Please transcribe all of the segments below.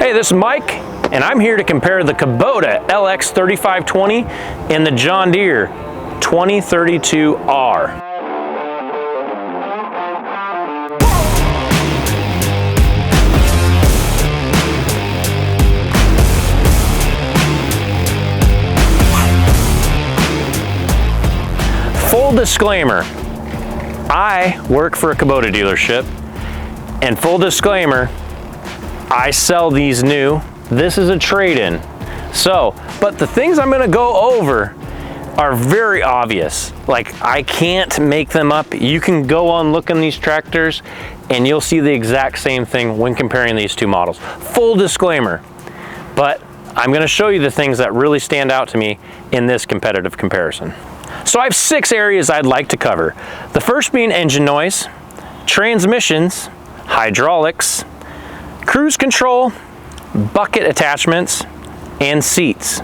Hey, this is Mike, and I'm here to compare the Kubota LX3520 and the John Deere 2032R. Full disclaimer, I work for a Kubota dealership, and full disclaimer, I sell these new. This is a trade-in. So, but the things I'm gonna go over are very obvious. Like, I can't make them up. You can go on look in these tractors and you'll see the exact same thing when comparing these two models. Full disclaimer, but I'm gonna show you the things that really stand out to me in this competitive comparison. So I have 6 areas I'd like to cover. The first being engine noise, transmissions, hydraulics, cruise control, bucket attachments, and seats.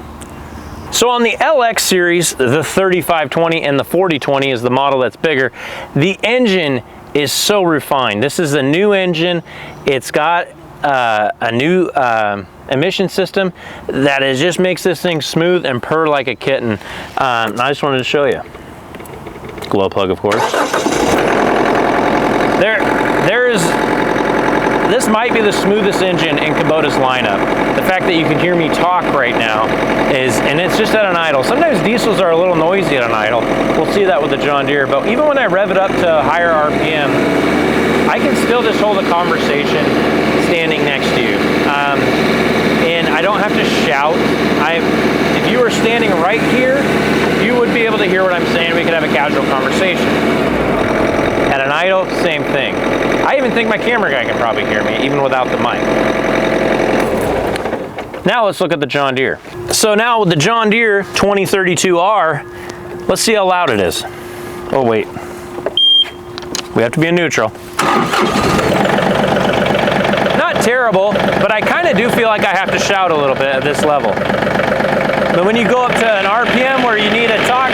So on the LX series, the 3520 and the 4020 is the model that's bigger. The engine is so refined. This is a new engine. It's got a new emission system that it just makes this thing smooth and purr like a kitten. I just wanted to show you. Glow plug, of course. This might be the smoothest engine in Kubota's lineup. The fact that you can hear me talk right now and it's just at an idle. Sometimes diesels are a little noisy at an idle. We'll see that with the John Deere, but even when I rev it up to higher RPM, I can still just hold a conversation standing next to you. And I don't have to shout. If you were standing right here, you would be able to hear what I'm saying. We could have a casual conversation. At an idle, same thing. I even think my camera guy can probably hear me, even without the mic. Now let's look at the John Deere. So now with the John Deere 2032R, let's see how loud it is. Oh wait, we have to be in neutral. Not terrible, but I kind of do feel like I have to shout a little bit at this level. But when you go up to an RPM where you need to talk,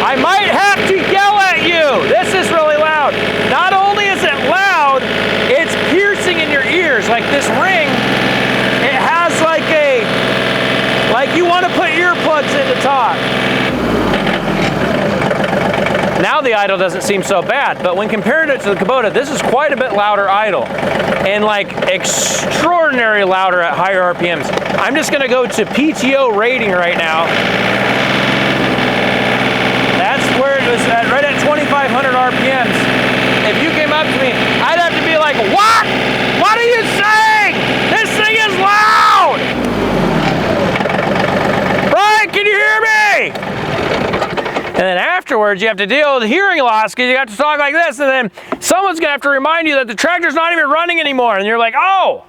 I might have to yell at you. This is really loud. Not only is it loud, it's piercing in your ears. Like this ring, it has like you want to put earplugs in to talk. Now the idle doesn't seem so bad, but when compared it to the Kubota, this is quite a bit louder idle and like extraordinary louder at higher RPMs. I'm just gonna go to PTO rating right now. That's where it was at, right at 2,500 RPMs. If you came up to me, I'd have to be like, what? What are you saying? This thing is loud! Brian, can you hear me? And then afterwards, you have to deal with hearing loss because you have to talk like this, and then someone's gonna have to remind you that the tractor's not even running anymore, and you're like, oh!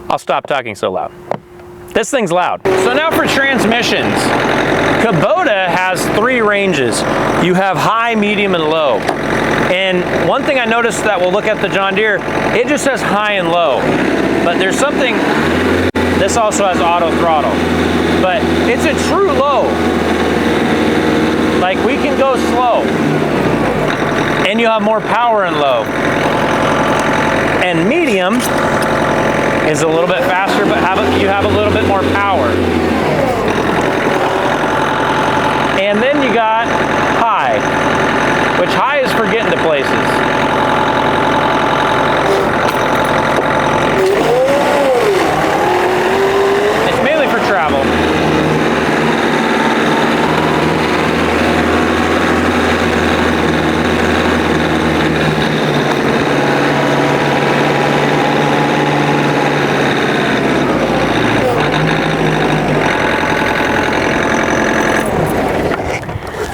I'll stop talking so loud. This thing's loud. So now for transmissions. Kubota has 3 ranges. You have high, medium, and low. And one thing I noticed that we'll look at the John Deere, it just says high and low. But there's something, this also has auto throttle, but it's a true low. Like we can go slow and you have more power in low. And medium is a little bit faster, but you have a little bit more power. And then you got high, which high is for getting to places. It's mainly for travel.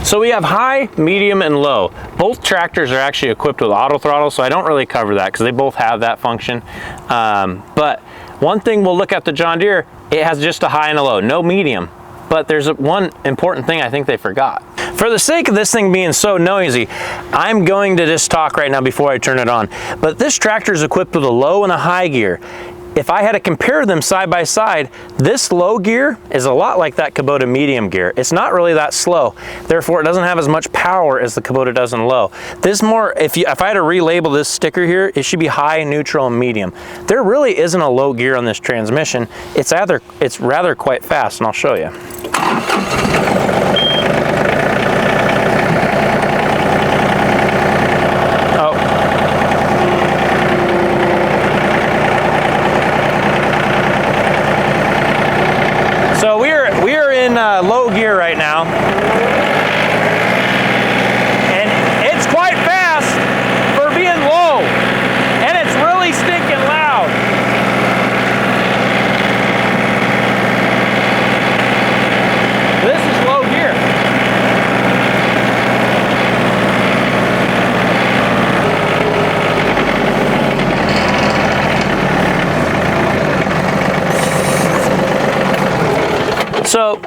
So we have high, medium, and low. Both tractors are actually equipped with auto throttle, so I don't really cover that because they both have that function. But one thing we'll look at the John Deere, it has just a high and a low, no medium. But there's one important thing I think they forgot. For the sake of this thing being so noisy, I'm going to just talk right now before I turn it on. But this tractor is equipped with a low and a high gear. if I had to compare them side by side, this low gear is a lot like that Kubota medium gear. It's not really that slow. Therefore, it doesn't have as much power as the Kubota does in low. This more, if I had to relabel this sticker here, it should be high, neutral, and medium. There really isn't a low gear on this transmission. It's rather quite fast, and I'll show you. So we are in low gear right now, and it's quite fast for being low, and it's really stinking loud. This is low gear. So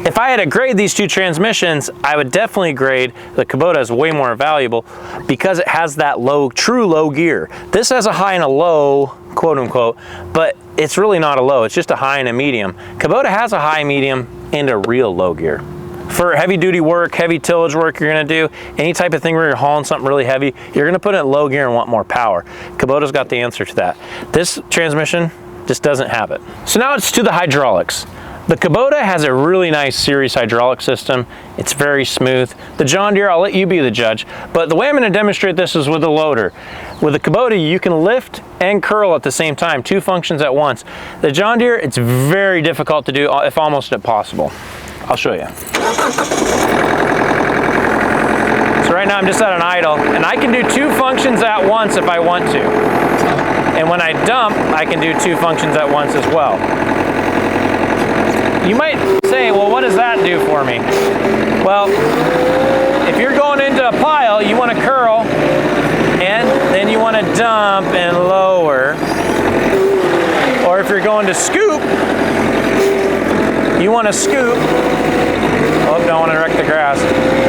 if I had to grade these two transmissions, I would definitely grade the Kubota as way more valuable because it has that true low gear. This has a high and a low, quote unquote, but it's really not a low, it's just a high and a medium. Kubota has a high, medium, and a real low gear. For heavy duty work, heavy tillage work you're gonna do, any type of thing where you're hauling something really heavy, you're gonna put it in low gear and want more power. Kubota's got the answer to that. This transmission just doesn't have it. So now it's to the hydraulics. The Kubota has a really nice series hydraulic system. It's very smooth. The John Deere, I'll let you be the judge, but the way I'm gonna demonstrate this is with the loader. With the Kubota, you can lift and curl at the same time, two functions at once. The John Deere, it's very difficult to do, if almost impossible. I'll show you. So right now I'm just at an idle, and I can do two functions at once if I want to. And when I dump, I can do two functions at once as well. You might say, well, what does that do for me? Well, if you're going into a pile, you want to curl, and then you want to dump and lower. Or if you're going to scoop, you want to scoop. Oh, don't want to wreck the grass.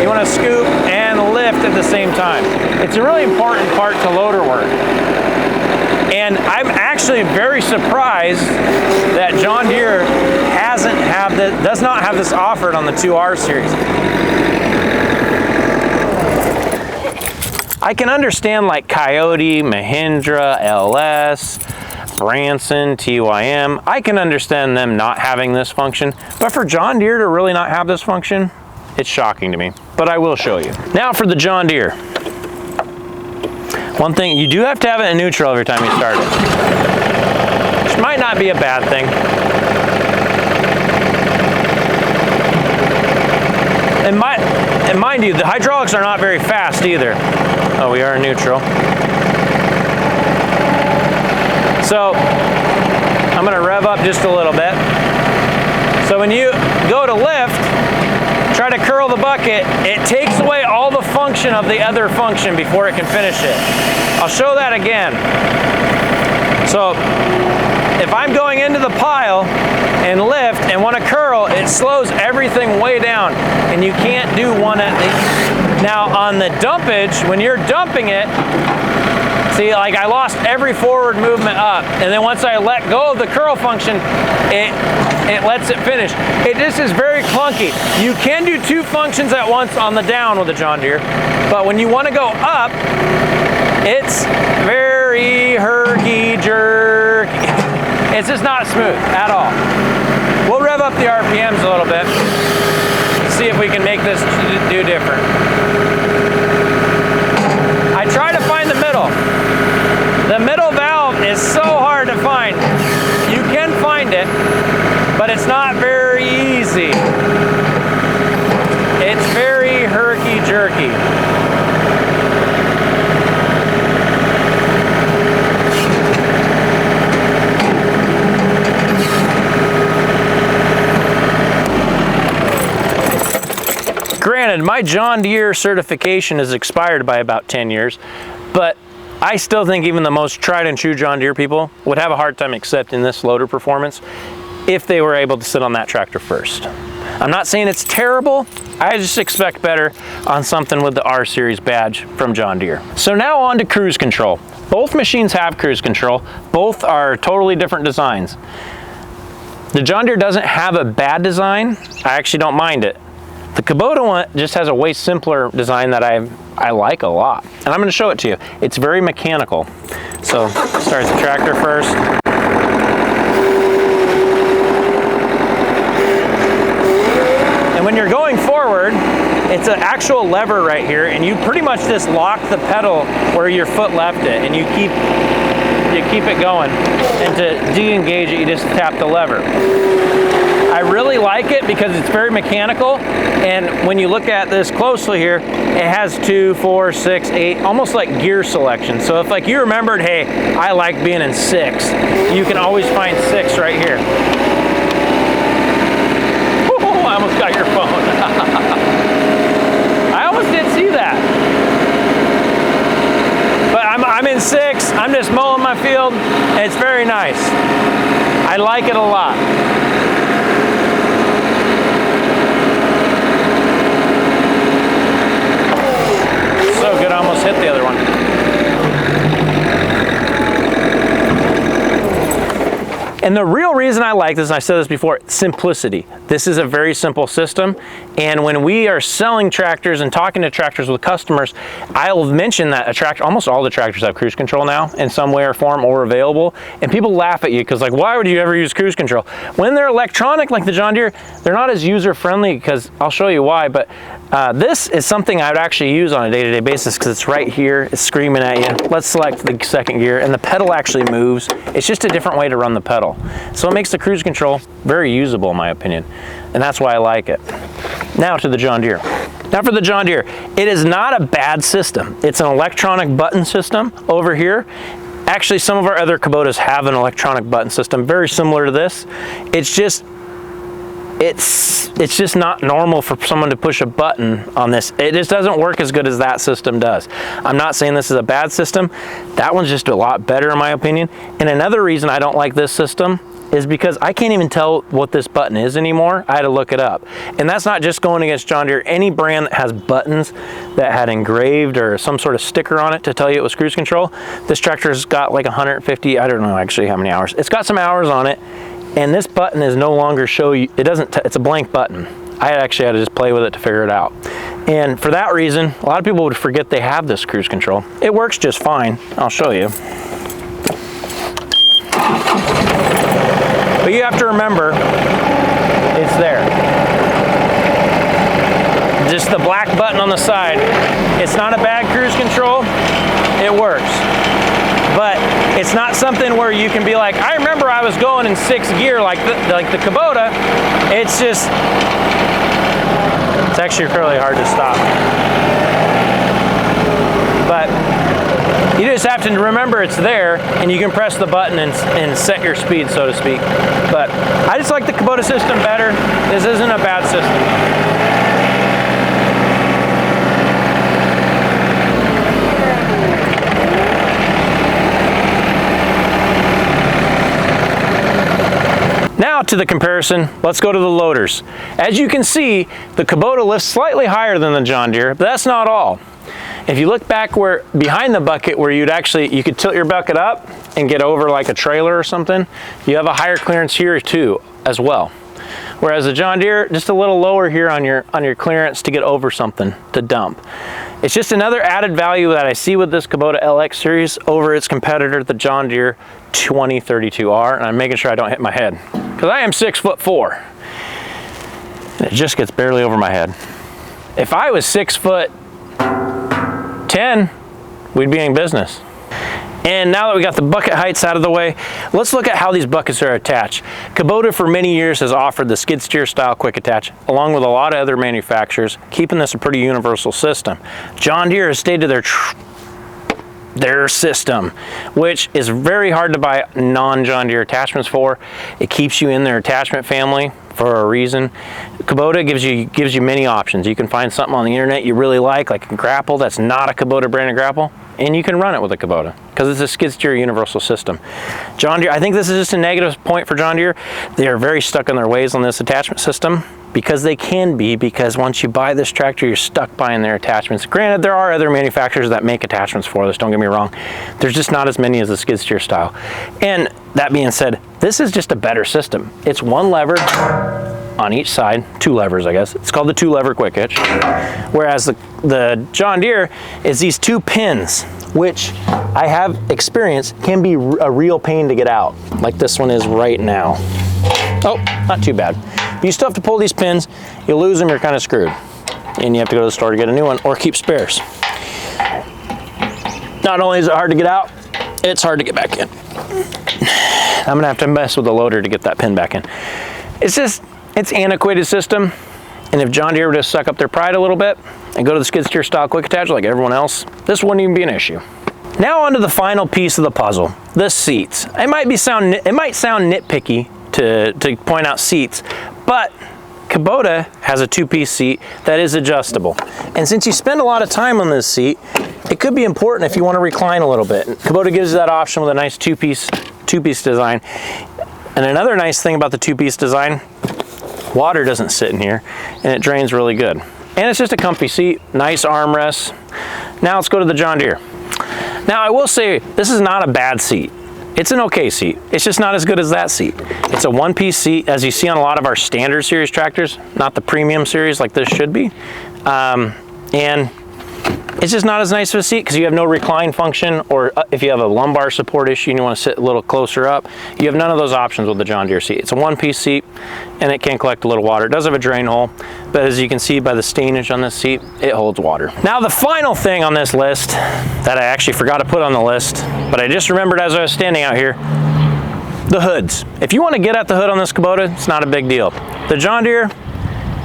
You want to scoop and lift at the same time. It's a really important part to loader work. And I'm actually very surprised that John Deere does not have this offered on the 2R series. I can understand like Coyote, Mahindra, LS, Branson, TYM. I can understand them not having this function, but for John Deere to really not have this function, it's shocking to me. But I will show you. Now for the John Deere. One thing, you do have to have it in neutral every time you start it, which might not be a bad thing. And mind you, the hydraulics are not very fast either. Oh, we are in neutral. So I'm gonna rev up just a little bit. So when you go to lift, try to curl the bucket, it takes away all the function of the other function before it can finish it. I'll show that again. So if I'm going into the pile and lift and want to curl, it slows everything way down, and you can't do one at the... Now on the dumpage, when you're dumping it, see, like I lost every forward movement up, and then once I let go of the curl function, it lets it finish. This is very clunky. You can do two functions at once on the down with the John Deere, but when you want to go up, it's very herky-jerky. It's just not smooth at all. We'll rev up the RPMs a little bit, see if we can make this do different. I try to find the middle. The middle valve is so hard to find. You can find it, but it's not very easy. It's very herky-jerky. Granted, my John Deere certification is expired by about 10 years, but I still think even the most tried and true John Deere people would have a hard time accepting this loader performance if they were able to sit on that tractor first. I'm not saying it's terrible, I just expect better on something with the R Series badge from John Deere. So now on to cruise control. Both machines have cruise control. Both are totally different designs. The John Deere doesn't have a bad design. I actually don't mind it. The Kubota one just has a way simpler design that I like a lot. And I'm going to show it to you. It's very mechanical. So start the tractor first. And when you're going forward, it's an actual lever right here, and you pretty much just lock the pedal where your foot left it, and you keep it going. And to de-engage it, you just tap the lever. I really like it because it's very mechanical, and when you look at this closely here, it has 2, 4, 6, 8, almost like gear selection. So if like you remembered, hey, I like being in 6, you can always find 6 right here. Oh, I almost got your phone. I almost did see that. But I'm in 6, I'm just mowing my field, and it's very nice. I like it a lot. So good, I almost hit the other one. And the real reason I like this, and I said this before, simplicity. This is a very simple system, and when we are selling tractors and talking to tractors with customers, I'll mention that a tractor, almost all the tractors have cruise control now in some way or form or available, and people laugh at you because like, why would you ever use cruise control? When they're electronic like the John Deere, they're not as user-friendly, because I'll show you why, but this is something I would actually use on a day-to-day basis because it's right here, it's screaming at you. Let's select the second gear, and the pedal actually moves. It's just a different way to run the pedal. So it makes the cruise control very usable in my opinion, and that's why I like it. Now to the John Deere. Now for the John Deere, it is not a bad system. It's an electronic button system over here. Actually, some of our other Kubotas have an electronic button system very similar to this. It's just not normal for someone to push a button on this. It just doesn't work as good as that system does. I'm not saying this is a bad system. That one's just a lot better in my opinion. And another reason I don't like this system is because I can't even tell what this button is anymore. I had to look it up. And that's not just going against John Deere. Any brand that has buttons that had engraved or some sort of sticker on it to tell you it was cruise control, this tractor's got like 150, I don't know actually how many hours. It's got some hours on it. And this button is no longer show you, it's a blank button. I actually had to just play with it to figure it out. And for that reason, a lot of people would forget they have this cruise control. It works just fine. I'll show you. But you have to remember, it's there. Just the black button on the side. It's not a bad cruise control. It works. But it's not something where you can be like, I remember I was going in 6th gear like the Kubota. It's just, it's actually really hard to stop. But you just have to remember it's there, and you can press the button and set your speed, so to speak. But I just like the Kubota system better. This isn't a bad system. Now to the comparison, let's go to the loaders. As you can see, the Kubota lifts slightly higher than the John Deere, but that's not all. If you look back where behind the bucket where you could tilt your bucket up and get over like a trailer or something, you have a higher clearance here too as well. Whereas the John Deere, just a little lower here on your clearance to get over something to dump. It's just another added value that I see with this Kubota LX series over its competitor, the John Deere 2032R, and I'm making sure I don't hit my head, because I am 6'4", and it just gets barely over my head. If I was 6'10", we'd be in business. And now that we got the bucket heights out of the way, let's look at how these buckets are attached. Kubota for many years has offered the skid steer style quick attach, along with a lot of other manufacturers, keeping this a pretty universal system. John Deere has stayed to their system, which is very hard to buy non-John Deere attachments for. It keeps you in their attachment family for a reason. Kubota gives you many options. You can find something on the internet you really like a grapple that's not a Kubota branded grapple, and you can run it with a Kubota because it's a skid steer universal system. John Deere, I think this is just a negative point for John Deere. They are very stuck in their ways on this attachment system. because they can be, because once you buy this tractor, you're stuck buying their attachments. Granted, there are other manufacturers that make attachments for this, don't get me wrong. There's just not as many as the skid steer style. And that being said, this is just a better system. It's one lever on each side, two levers, I guess. It's called the 2-lever quick hitch. Whereas the John Deere is these 2 pins, which I have experienced can be a real pain to get out, like this one is right now. Oh, not too bad. But you still have to pull these pins. You lose them, you're kind of screwed. And you have to go to the store to get a new one or keep spares. Not only is it hard to get out, it's hard to get back in. I'm gonna have to mess with the loader to get that pin back in. It's antiquated system. And if John Deere would just suck up their pride a little bit and go to the skid steer style quick attach like everyone else, this wouldn't even be an issue. Now onto the final piece of the puzzle, the seats. It might sound nitpicky to point out seats, but Kubota has a 2-piece seat that is adjustable. And since you spend a lot of time on this seat, it could be important if you want to recline a little bit. Kubota gives you that option with a nice two-piece design. And another nice thing about the 2-piece design, water doesn't sit in here and it drains really good. And it's just a comfy seat, nice armrests. Now let's go to the John Deere. Now I will say, this is not a bad seat. It's an okay seat. It's just not as good as that seat. It's a 1-piece seat, as you see on a lot of our standard series tractors, not the premium series like this should be. And it's just not as nice of a seat because you have no recline function, or if you have a lumbar support issue and you want to sit a little closer up, you have none of those options with the John Deere seat. It's a 1-piece seat and it can collect a little water. It does have a drain hole, but as you can see by the stainage on this seat, it holds water. Now the final thing on this list that I actually forgot to put on the list, but I just remembered as I was standing out here, the hoods. If you want to get at the hood on this Kubota, it's not a big deal. The John Deere,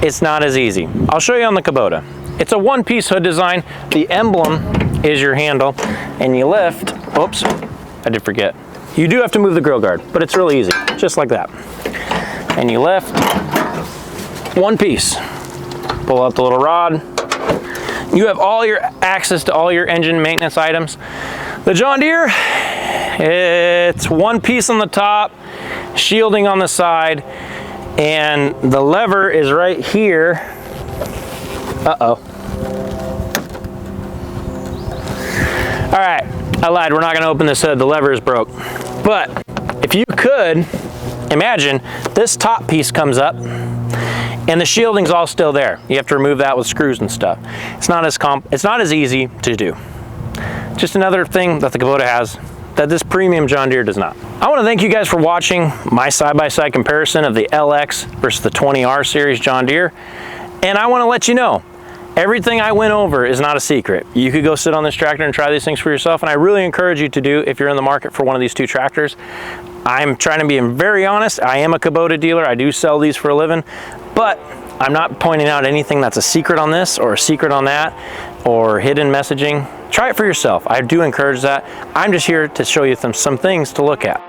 it's not as easy. I'll show you on the Kubota. It's a 1-piece hood design. The emblem is your handle, and you lift, oops, I did forget. You do have to move the grill guard, but it's really easy, just like that. And you lift, 1 piece. Pull out the little rod. You have all your access to all your engine maintenance items. The John Deere, it's 1 piece on the top, shielding on the side, and the lever is right here. Uh-oh. All right, I lied, we're not gonna open this hood, the lever is broke. But if you could, imagine this top piece comes up and the shielding's all still there. You have to remove that with screws and stuff. It's not as easy to do. Just another thing that the Kubota has that this premium John Deere does not. I wanna thank you guys for watching my side-by-side comparison of the LX versus the 20R series John Deere. And I wanna let you know, everything I went over is not a secret. You could go sit on this tractor and try these things for yourself, and I really encourage you to do if you're in the market for one of these 2 tractors. I'm trying to be very honest. I am a Kubota dealer. I do sell these for a living, but I'm not pointing out anything that's a secret on this or a secret on that or hidden messaging. Try it for yourself. I do encourage that. I'm just here to show you some things to look at.